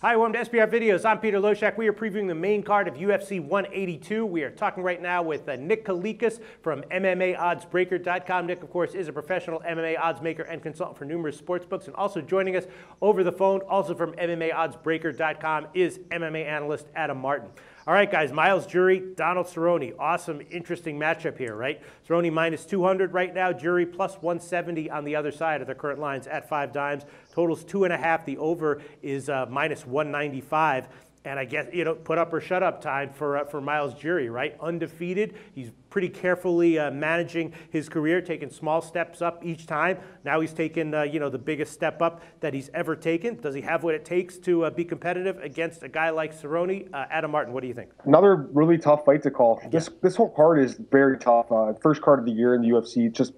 Hi, welcome to SBR Videos. I'm Peter Loshak. We are previewing the main card of UFC 182. We are talking right now with Nick Kalikas from MMAOddsBreaker.com. Nick, of course, is a professional MMA odds maker and consultant for numerous sports books. And also joining us over the phone, also from MMAOddsBreaker.com, is MMA analyst Adam Martin. All right, guys, Myles Jury, Donald Cerrone. Awesome, interesting matchup here, right? Cerrone minus 200 right now, Jury plus 170 on the other side of the current lines at 5 dimes. Totals 2.5. The over is minus 195. And I guess, put up or shut up time for Myles Jury, right? Undefeated. He's pretty carefully managing his career, taking small steps up each time. Now he's taken, the biggest step up that he's ever taken. Does he have what it takes to be competitive against a guy like Cerrone? Adam Martin, what do you think? Another really tough fight to call. Yeah. This whole card is very tough. First card of the year in the UFC. Just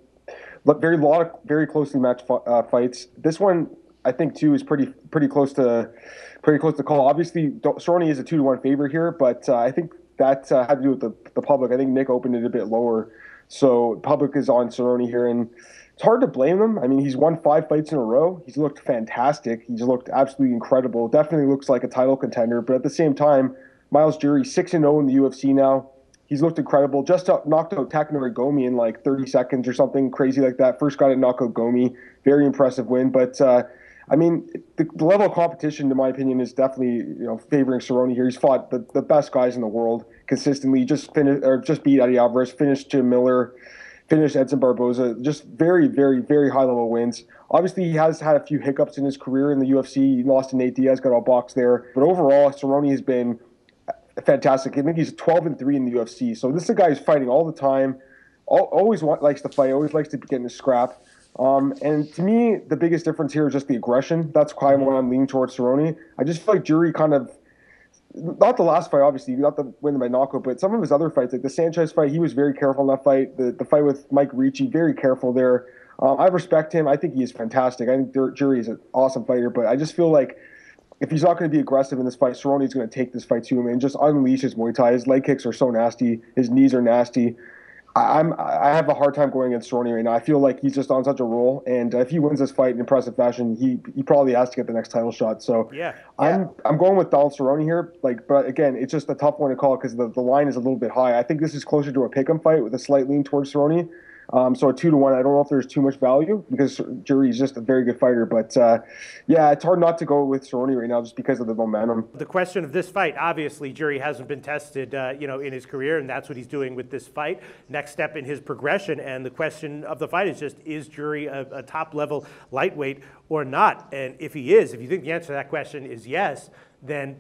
very closely matched fights. This one, I think, too, is pretty close to call. Obviously, Cerrone is a 2-1 favorite here, but I think that had to do with the public. I think Nick opened it a bit lower, so public is on Cerrone here, and it's hard to blame him. I mean, he's won 5 fights in a row. He's looked fantastic. He's looked absolutely incredible. Definitely looks like a title contender, but at the same time, Myles Jury 6-0 in the UFC now. He's looked incredible. Just knocked out Takanori Gomi in like 30 seconds or something crazy like that. First guy to knock out Gomi. Very impressive win, but. I mean, the level of competition, in my opinion, is definitely favoring Cerrone here. He's fought the best guys in the world consistently. Just beat Eddie Alvarez, finished Jim Miller, finished Edson Barboza. Just very, very, very high level wins. Obviously, he has had a few hiccups in his career in the UFC. He lost to Nate Diaz, got all boxed there. But overall, Cerrone has been fantastic. I think he's 12-3 in the UFC. So this is a guy who's fighting all the time. Always likes to fight. Always likes to get in a scrap. And to me, the biggest difference here is just the aggression. That's why I'm leaning towards Cerrone. I just feel like Jury kind of, not the last fight, obviously, not the win by knockout, but some of his other fights, like the Sanchez fight, he was very careful in that fight. The fight with Mike Ricci, very careful there. I respect him. I think he is fantastic. I think Jury is an awesome fighter, but I just feel like if he's not going to be aggressive in this fight, Cerrone is going to take this fight to him and just unleash his Muay Thai. His leg kicks are so nasty. His knees are nasty. I have a hard time going against Cerrone right now. I feel like he's just on such a roll, and if he wins this fight in impressive fashion, he probably has to get the next title shot. So yeah. I'm going with Donald Cerrone here. But again, it's just a tough one to call because the line is a little bit high. I think this is closer to a pick'em fight with a slight lean towards Cerrone. So a 2-1. I don't know if there's too much value because Jury is just a very good fighter. But yeah, it's hard not to go with Cerrone right now just because of the momentum. The question of this fight, obviously, Jury hasn't been tested, in his career, and that's what he's doing with this fight. Next step in his progression, and the question of the fight is just: is Jury a top-level lightweight or not? And if he is, if you think the answer to that question is yes, then,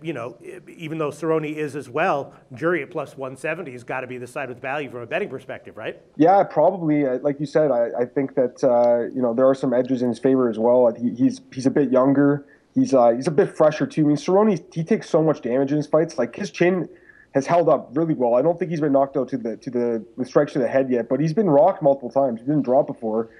even though Cerrone is as well, Jury at plus 170 has got to be the side with value from a betting perspective, right? Yeah, probably. Like you said, I think that, there are some edges in his favor as well. He's a bit younger. He's a bit fresher, too. I mean, Cerrone, he takes so much damage in his fights. Like, his chin has held up really well. I don't think he's been knocked out with strikes to the head yet, but he's been rocked multiple times. He's been dropped before.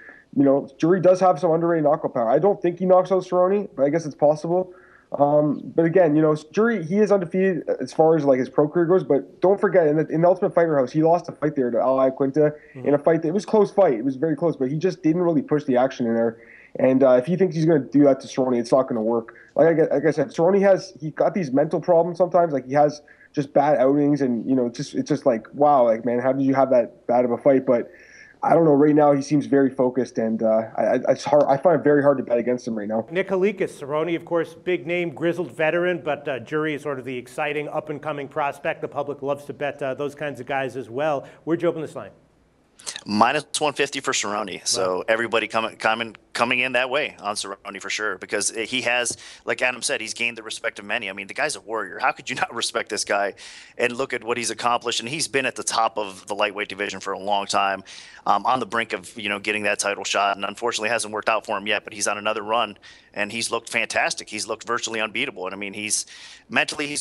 Jury does have some underrated knockout power. I don't think he knocks out Cerrone, but I guess it's possible. But again, Jury, he is undefeated as far as like his pro career goes. But don't forget, in the Ultimate Fighter House, he lost a fight there to Al Quinta in a fight. It was a close fight. It was very close, but he just didn't really push the action in there. And if he thinks he's going to do that to Cerrone, it's not going to work. Like I said, Cerrone he got these mental problems sometimes. Like he has just bad outings, and it's just like, wow, like, man, how did you have that bad of a fight? But I don't know. Right now, he seems very focused, and it's hard. I find it very hard to bet against him right now. Nick Kalikas, Cerrone, of course, big name, grizzled veteran, but Jury is sort of the exciting up-and-coming prospect. The public loves to bet those kinds of guys as well. Where'd you open this line? Minus 150 for Cerrone. So everybody coming in that way on Cerrone for sure, because he has, like Adam said, he's gained the respect of many. I mean, the guy's a warrior. How could you not respect this guy? And look at what he's accomplished. And he's been at the top of the lightweight division for a long time, on the brink of getting that title shot. And unfortunately, it hasn't worked out for him yet. But he's on another run, and he's looked fantastic. He's looked virtually unbeatable. And I mean, he's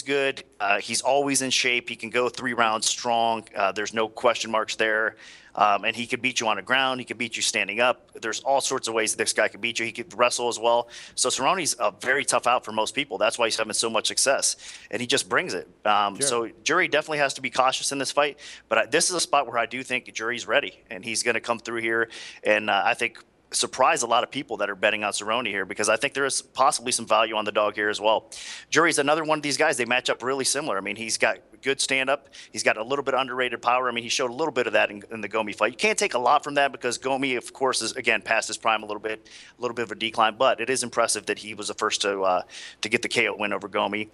good. He's always in shape. He can go 3 rounds strong. There's no question marks there. And he could beat you on the ground. He could beat you standing up. There's all sorts of ways this guy could beat you. He could wrestle as well. So Cerrone's a very tough out for most people. That's why he's having so much success, and he just brings it. Sure. So Jury definitely has to be cautious in this fight. But this is a spot where I do think Jury's ready, and he's going to come through here. And I think surprise a lot of people that are betting on Cerrone here, because I think there is possibly some value on the dog here as well. Jury's another one of these guys. They match up really similar. I mean, he's got good stand-up. He's got a little bit of underrated power. I mean, he showed a little bit of that in the Gomi fight. You can't take a lot from that because Gomi, of course, is, again, past his prime a little bit of a decline. But it is impressive that he was the first to get the KO win over Gomi.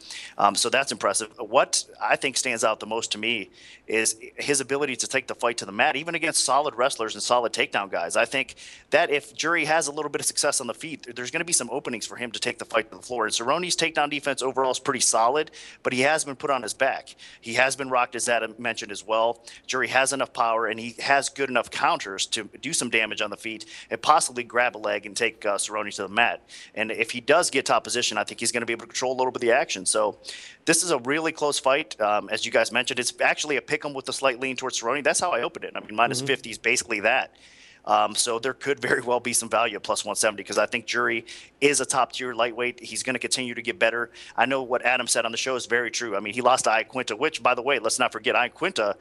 So that's impressive. What I think stands out the most to me is his ability to take the fight to the mat, even against solid wrestlers and solid takedown guys. I think that if Jury has a little bit of success on the feet, there's going to be some openings for him to take the fight to the floor. And Cerrone's takedown defense overall is pretty solid, but he has been put on his back. He has been rocked, as Adam mentioned as well. Jury has enough power, and he has good enough counters to do some damage on the feet and possibly grab a leg and take Cerrone to the mat. And if he does get top position, I think he's going to be able to control a little bit of the action. So this is a really close fight. As you guys mentioned, it's actually a pick 'em with a slight lean towards Cerrone. That's how I opened it. I mean, minus 50 is basically that. So there could very well be some value at plus 170 because I think Jury is a top-tier lightweight. He's going to continue to get better. I know what Adam said on the show is very true. I mean, he lost to Iaquinta, which, by the way, let's not forget, Iaquinta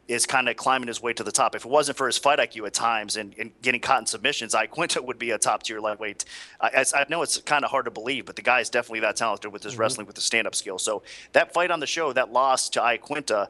is kind of climbing his way to the top. If it wasn't for his fight IQ at times and getting caught in submissions, Iaquinta would be a top-tier lightweight. I know it's kind of hard to believe, but the guy is definitely that talented with his wrestling, with his stand-up skills. So that fight on the show, that loss to Iaquinta,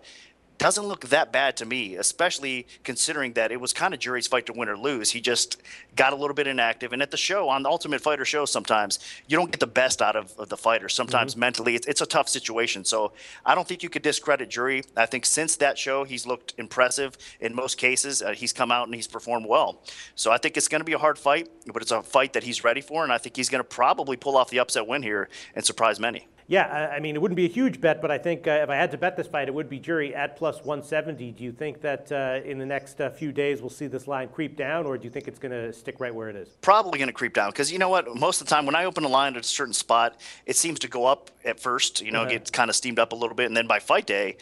doesn't look that bad to me, especially considering that it was kind of Jury's fight to win or lose. He just got a little bit inactive. And at the show, on the Ultimate Fighter show, sometimes you don't get the best out of the fighter. Sometimes mentally, it's a tough situation. So I don't think you could discredit Jury. I think since that show, he's looked impressive in most cases. He's come out and he's performed well. So I think it's going to be a hard fight, but it's a fight that he's ready for. And I think he's going to probably pull off the upset win here and surprise many. Yeah, I mean, it wouldn't be a huge bet, but I think if I had to bet this fight, it would be Jury at plus 170. Do you think that in the next few days we'll see this line creep down, or do you think it's going to stick right where it is? Probably going to creep down because you know what? Most of the time when I open a line at a certain spot, it seems to go up at first, get kind of steamed up a little bit. And then by fight day,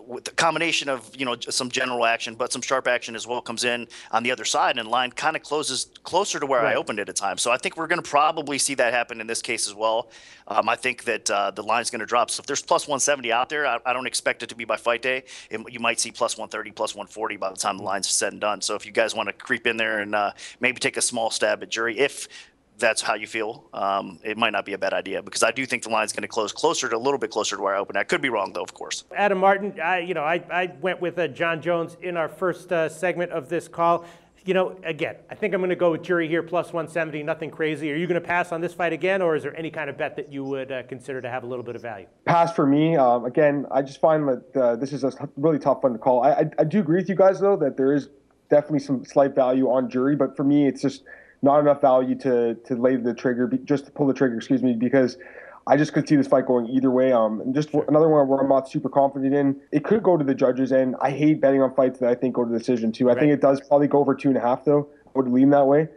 with the combination of, some general action, but some sharp action as well comes in on the other side, and the line kind of closes closer to where I opened it at times. So I think we're going to probably see that happen in this case as well. I think that the line's going to drop. So if there's plus 170 out there, I don't expect it to be by fight day. You might see plus 130, plus 140 by the time the line's said and done. So if you guys want to creep in there and maybe take a small stab at Jury, if that's how you feel, it might not be a bad idea because I do think the line's going to close a little bit closer to where I opened. I could be wrong, though, of course. Adam Martin, I went with John Jones in our first segment of this call. Again, I think I'm going to go with Jury here, plus 170, nothing crazy. Are you going to pass on this fight again, or is there any kind of bet that you would consider to have a little bit of value? Pass for me. Again, I just find that this is a really tough one to call. I do agree with you guys, though, that there is definitely some slight value on Jury, but for me, it's just not enough value to lay the trigger, just to pull the trigger, because I just could see this fight going either way. And just another one where I'm not super confident in. It could go to the judges, and I hate betting on fights that I think go to decision too. I think it does probably go over 2.5 though. I would lean that way.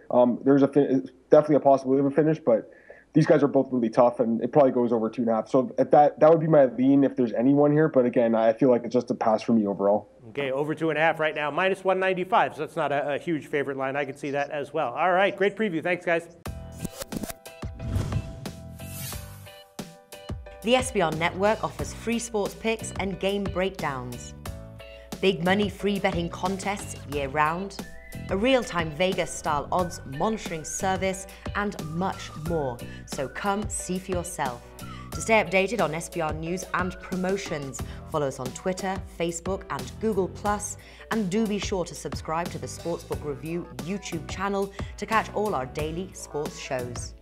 There's definitely a possibility of a finish, but these guys are both really tough, and it probably goes over 2.5. So if that would be my lean if there's anyone here. But again, I feel like it's just a pass for me overall. Okay, over 2.5 right now, minus 195. So that's not a huge favorite line. I could see that as well. All right, great preview. Thanks, guys. The SBR Network offers free sports picks and game breakdowns, big money free betting contests year-round, a real-time Vegas-style odds monitoring service, and much more. So come see for yourself. To stay updated on SBR news and promotions, follow us on Twitter, Facebook, and Google+, and do be sure to subscribe to the Sportsbook Review YouTube channel to catch all our daily sports shows.